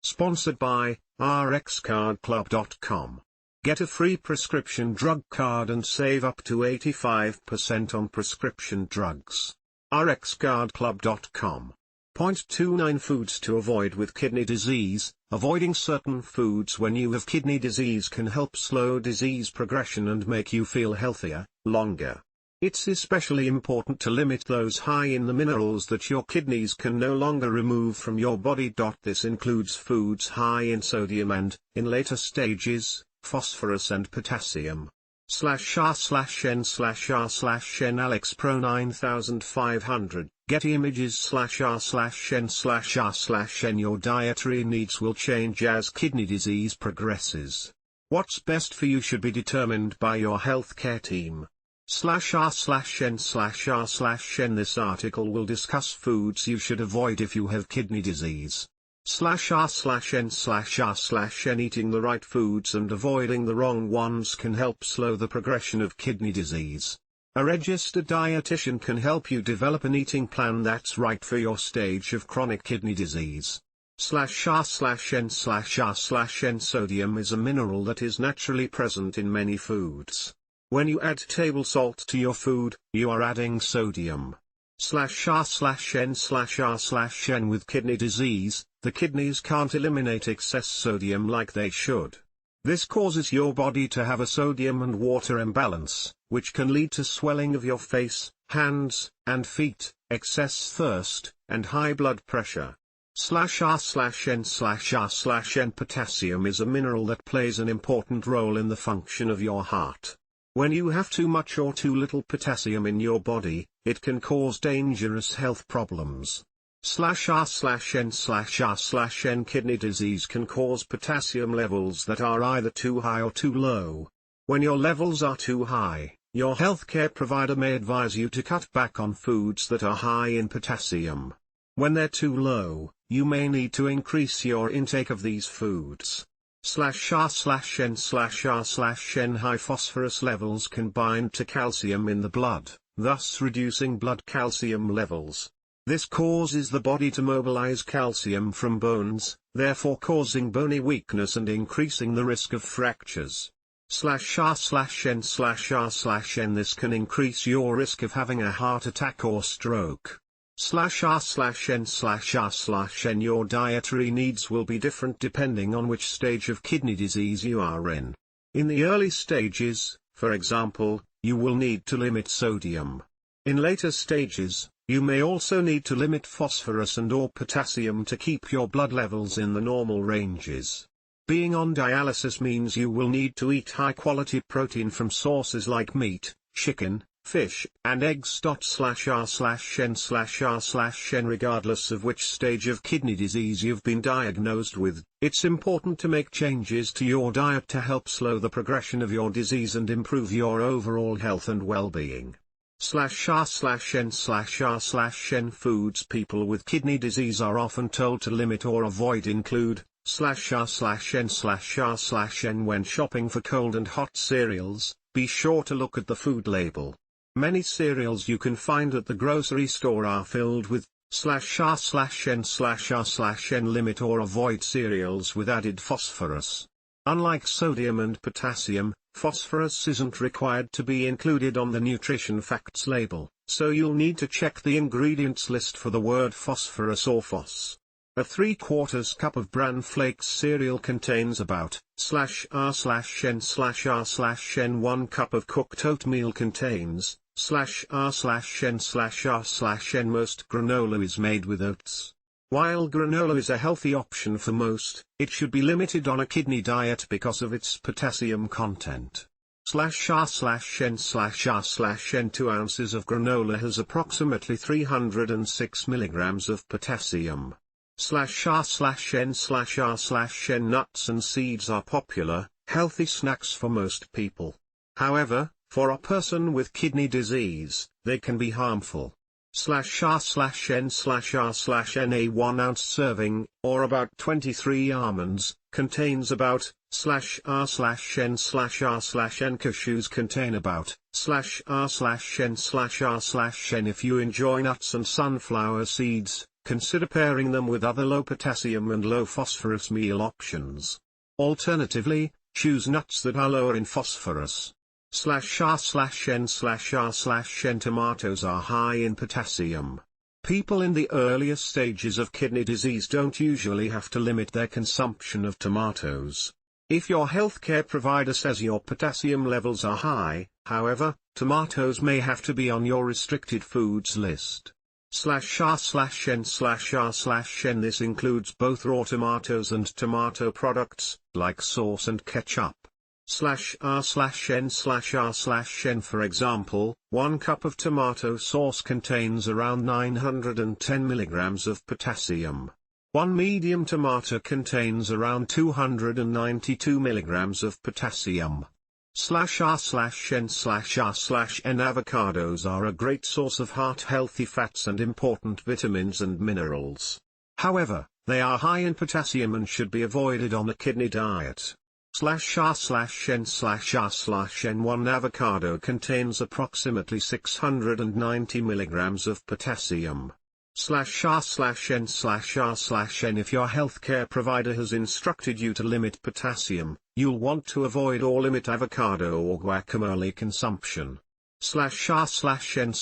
Sponsored by rxcardclub.com. Get a free prescription drug card and save up to 85% on prescription drugs. rxcardclub.com. Point 29 Foods to avoid with kidney disease. Avoiding certain foods when you have kidney disease can help slow disease progression and make you feel healthier, longer. It's especially important to limit those high in the minerals that your kidneys can no longer remove from your body. This includes foods high in sodium and, in later stages, phosphorus and potassium. /r/n/r/nAlexPro 9500, Getty Imagesrnrn/r/n/n. Your dietary needs will change as kidney disease progresses. What's best for you should be determined by your healthcare team. /r/n/r/n. This article will discuss foods you should avoid if you have kidney disease. /r/n/r/n. Eating the right foods and avoiding the wrong ones can help slow the progression of kidney disease. A registered dietitian can help you develop an eating plan that's right for your stage of chronic kidney disease. /r/n/r/n. Sodium is a mineral that is naturally present in many foods. When you add table salt to your food, you are adding sodium. /r/n/r/n. With kidney disease, the kidneys can't eliminate excess sodium like they should. This causes your body to have a sodium and water imbalance, which can lead to swelling of your face, hands, and feet, excess thirst, and high blood pressure. /r/n/r/n. Potassium is a mineral that plays an important role in the function of your heart. When you have too much or too little potassium in your body, it can cause dangerous health problems. /r/n/r/n. Kidney disease can cause potassium levels that are either too high or too low. When your levels are too high, your healthcare provider may advise you to cut back on foods that are high in potassium. When they're too low, you may need to increase your intake of these foods. /r/n/r/n. High phosphorus levels can bind to calcium in the blood, thus reducing blood calcium levels. This causes the body to mobilize calcium from bones, therefore causing bony weakness and increasing the risk of fractures. /r/n/r/n. This can increase your risk of having a heart attack or stroke. /r/n/r/n. Your dietary needs will be different depending on which stage of kidney disease you are in. In the early stages, for example, you will need to limit sodium. In later stages, you may also need to limit phosphorus and/or potassium to keep your blood levels in the normal ranges. Being on dialysis means you will need to eat high-quality protein from sources like meat, chicken, fish, and eggs. /r/n/r/n. Regardless of which stage of kidney disease you've been diagnosed with, it's important to make changes to your diet to help slow the progression of your disease and improve your overall health and well-being. /r/n/r/n. Foods people with kidney disease are often told to limit or avoid include /r/n/r/n. When shopping for cold and hot cereals, be sure to look at the food label. Many cereals you can find at the grocery store are filled with /r/n/r/n. Limit or avoid cereals with added phosphorus. Unlike sodium and potassium, phosphorus isn't required to be included on the nutrition facts label, so you'll need to check the ingredients list for the word phosphorus or phos. A 3/4 cup of bran flakes cereal contains about /r/n/r/n. 1 cup of cooked oatmeal contains /r/n/r/n. Most granola is made with oats. While granola is a healthy option for most, it should be limited on a kidney diet because of its potassium content. /r/n/r/n. 2 ounces of granola has approximately 306 milligrams of potassium. /r/n/r/n. Nuts and seeds are popular, healthy snacks for most people. However, for a person with kidney disease, they can be harmful. /r/n/r/n. A 1 ounce serving, or about 23 almonds, contains about /r/n/r/n. Cashews contain about /r/n/r/n. If you enjoy nuts and sunflower seeds, consider pairing them with other low potassium and low phosphorus meal options. Alternatively, choose nuts that are lower in phosphorus. /r/n/r/n Tomatoes are high in potassium. People in the earlier stages of kidney disease don't usually have to limit their consumption of tomatoes. If your healthcare provider says your potassium levels are high, however, tomatoes may have to be on your restricted foods list. /r/n/r/n This includes both raw tomatoes and tomato products, like sauce and ketchup. /r/n/r/n For example, 1 cup of tomato sauce contains around 910 mg of potassium. 1 medium tomato contains around 292 mg of potassium. /r/n/r/n Avocados are a great source of heart-healthy fats and important vitamins and minerals. However, they are high in potassium and should be avoided on a kidney diet. /r/n/r/n 1 avocado contains approximately 690 mg of potassium. /r/n/r/n If your healthcare provider has instructed you to limit potassium, you'll want to avoid or limit avocado or guacamole consumption. /r/n/r/n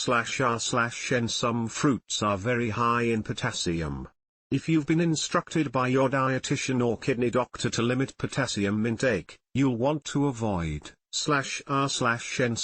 Some fruits are very high in potassium. If you've been instructed by your dietitian or kidney doctor to limit potassium intake, you'll want to avoid /r/n/r/n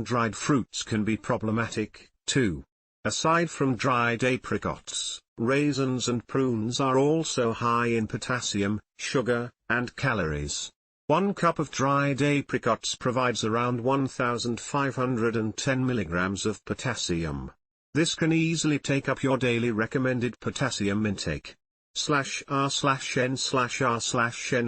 Dried fruits can be problematic, too. Aside from dried apricots, raisins and prunes are also high in potassium, sugar, and calories. 1 cup of dried apricots provides around 1,510 mg of potassium. This can easily take up your daily recommended potassium intake. /r/n/r/n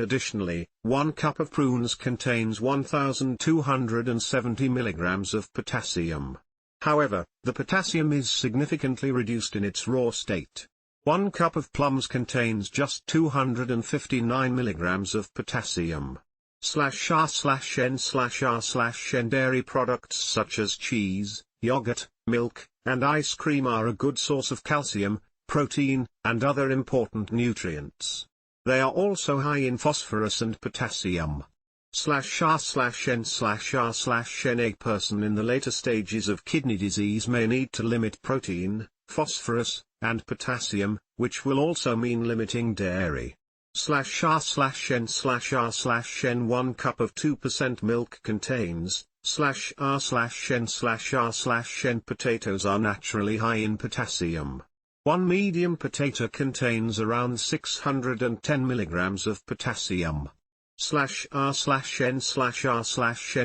Additionally, 1 cup of prunes contains 1,270 mg of potassium. However, the potassium is significantly reduced in its raw state. 1 cup of plums contains just 259 mg of potassium. /r/n/r/n Dairy products such as cheese, yogurt, milk, and ice cream are a good source of calcium, protein, and other important nutrients. They are also high in phosphorus and potassium. /r/n/r/n A person in the later stages of kidney disease may need to limit protein, phosphorus, and potassium, which will also mean limiting dairy. /r/n/r/n 1 cup of 2% milk contains /r/n/r/n Potatoes are naturally high in potassium. 1 medium potato contains around 610 mg of potassium. /r/n/r/n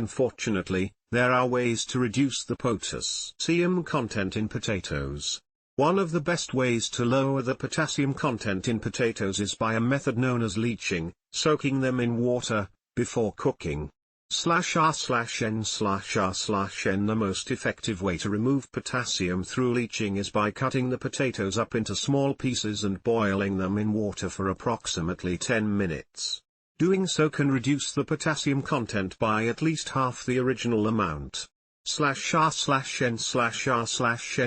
Fortunately, there are ways to reduce the potassium content in potatoes. One of the best ways to lower the potassium content in potatoes is by a method known as leaching, soaking them in water, before cooking. /r/n/r/n The most effective way to remove potassium through leaching is by cutting the potatoes up into small pieces and boiling them in water for approximately 10 minutes. Doing so can reduce the potassium content by at least half the original amount. /r/n/r/n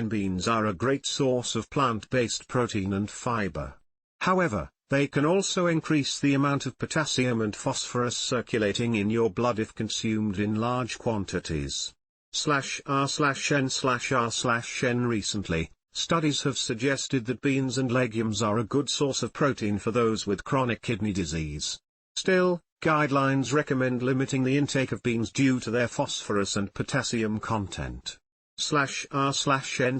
Beans are a great source of plant-based protein and fiber. However, they can also increase the amount of potassium and phosphorus circulating in your blood if consumed in large quantities. /r/n/r/n Recently, studies have suggested that beans and legumes are a good source of protein for those with chronic kidney disease. Still, guidelines recommend limiting the intake of beans due to their phosphorus and potassium content. /r/n/r/n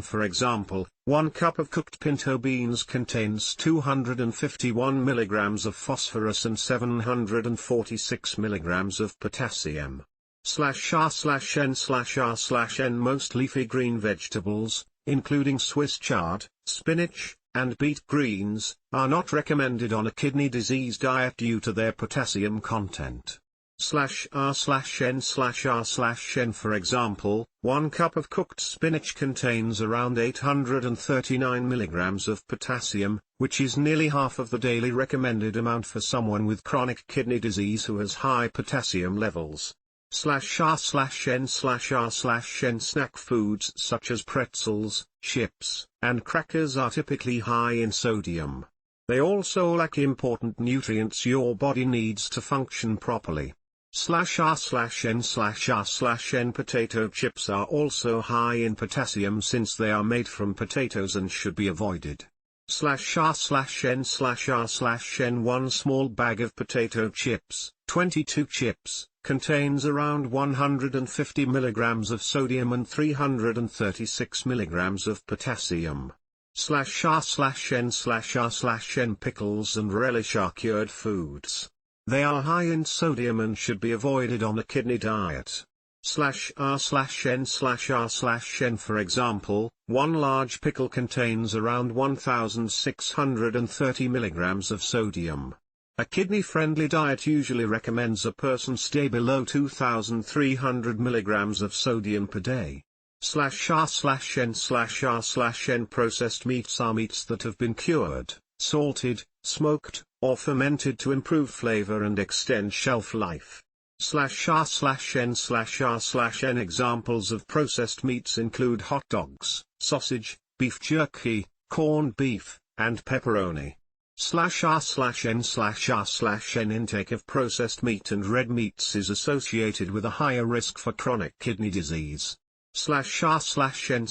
For example, 1 cup of cooked pinto beans contains 251 mg of phosphorus and 746 mg of potassium. /r/n/r/n Most leafy green vegetables, including Swiss chard, spinach, and beet greens, are not recommended on a kidney disease diet due to their potassium content. /r/n/r/n For example, 1 cup of cooked spinach contains around 839 mg of potassium, which is nearly half of the daily recommended amount for someone with chronic kidney disease who has high potassium levels. /r/n/r/n Snack foods such as pretzels, chips, and crackers are typically high in sodium. They also lack important nutrients your body needs to function properly. /r/n/r/n Potato chips are also high in potassium since they are made from potatoes and should be avoided. /r/n/r/n One small bag of potato chips, 22 chips, contains around 150 mg of sodium and 336 mg of potassium. /r/n/r/n Pickles and relish are cured foods. They are high in sodium and should be avoided on a kidney diet. /r/n/r/n For example, one large pickle contains around 1,630 mg of sodium. A kidney-friendly diet usually recommends a person stay below 2,300 mg of sodium per day. /r/n/r/n Processed meats are meats that have been cured, salted, smoked, or fermented to improve flavor and extend shelf life. /r/n/r/n Examples of processed meats include hot dogs, sausage, beef jerky, corned beef, and pepperoni. /r/n/r/n Intake of processed meat and red meats is associated with a higher risk for chronic kidney disease. /r/n/r/n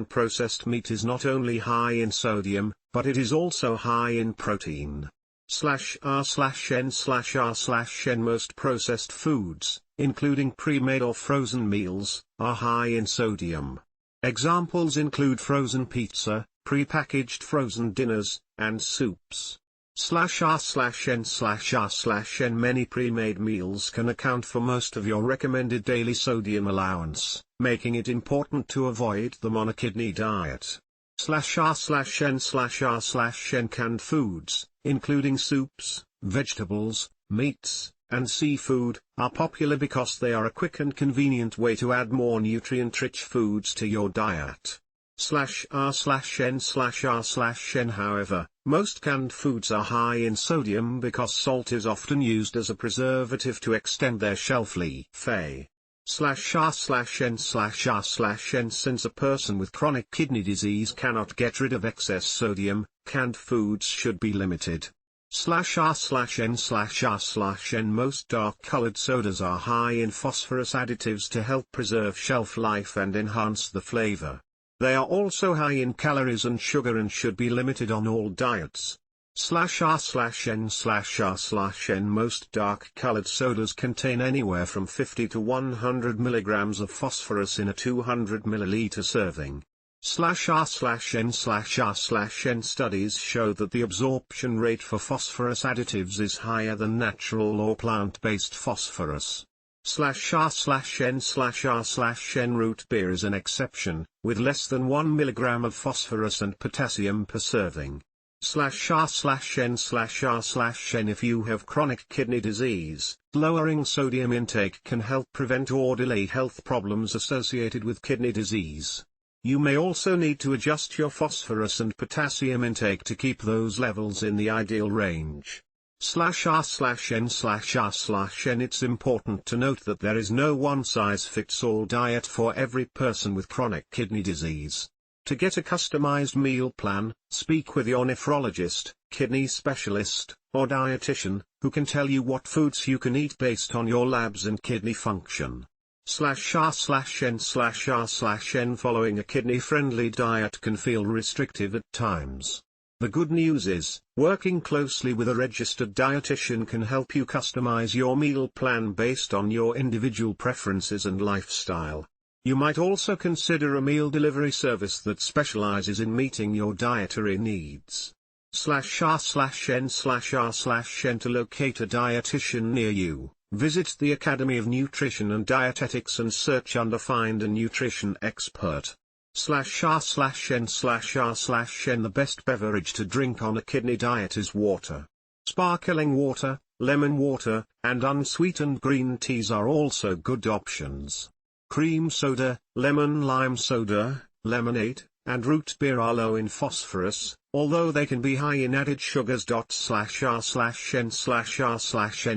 Processed meat is not only high in sodium, but it is also high in protein. /r/n/r/n Most processed foods, including pre-made or frozen meals, are high in sodium. Examples include frozen pizza, pre-packaged frozen dinners, and soups. /r/n/r/n Many pre-made meals can account for most of your recommended daily sodium allowance, making it important to avoid them on a kidney diet. /r/n/r/n Canned foods, including soups, vegetables, meats, and seafood, are popular because they are a quick and convenient way to add more nutrient-rich foods to your diet. /r/n/r/n However, most canned foods are high in sodium because salt is often used as a preservative to extend their shelf life. /r/n/r/n Since a person with chronic kidney disease cannot get rid of excess sodium, canned foods should be limited. /r/n/r/n Most dark-colored sodas are high in phosphorus additives to help preserve shelf life and enhance the flavor. They are also high in calories and sugar and should be limited on all diets. /r/n/r/n Most dark-colored sodas contain anywhere from 50 to 100 mg of phosphorus in a 200 ml serving. /r/n/r/n Studies show that the absorption rate for phosphorus additives is higher than natural or plant-based phosphorus. /r/n/r/n Root beer is an exception, with less than 1 mg of phosphorus and potassium per serving. /r/n/r/n If you have chronic kidney disease, lowering sodium intake can help prevent or delay health problems associated with kidney disease. You may also need to adjust your phosphorus and potassium intake to keep those levels in the ideal range. /r/n/r/n It's important to note that there is no one-size-fits-all diet for every person with chronic kidney disease. To get a customized meal plan, speak with your nephrologist, kidney specialist, or dietitian, who can tell you what foods you can eat based on your labs and kidney function. /r/n/r/n Following a kidney-friendly diet can feel restrictive at times. The good news is, working closely with a registered dietitian can help you customize your meal plan based on your individual preferences and lifestyle. You might also consider a meal delivery service that specializes in meeting your dietary needs. /r/n/r/n To locate a dietitian near you, visit the Academy of Nutrition and Dietetics and search under Find a Nutrition Expert. /r/n/r/n The best beverage to drink on a kidney diet is water. Sparkling water, lemon water, and unsweetened green teas are also good options. Cream soda, lemon lime soda, lemonade, and root beer are low in phosphorus, although they can be high in added sugars. /r/n/r/n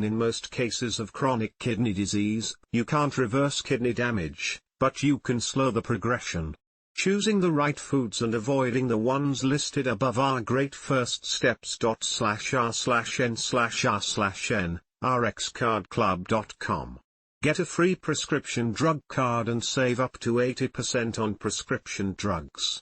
In most cases of chronic kidney disease, you can't reverse kidney damage, but you can slow the progression. Choosing the right foods and avoiding the ones listed above are great first steps. /r/n/r/n, rxcardclub.com. Get a free prescription drug card and save up to 80% on prescription drugs.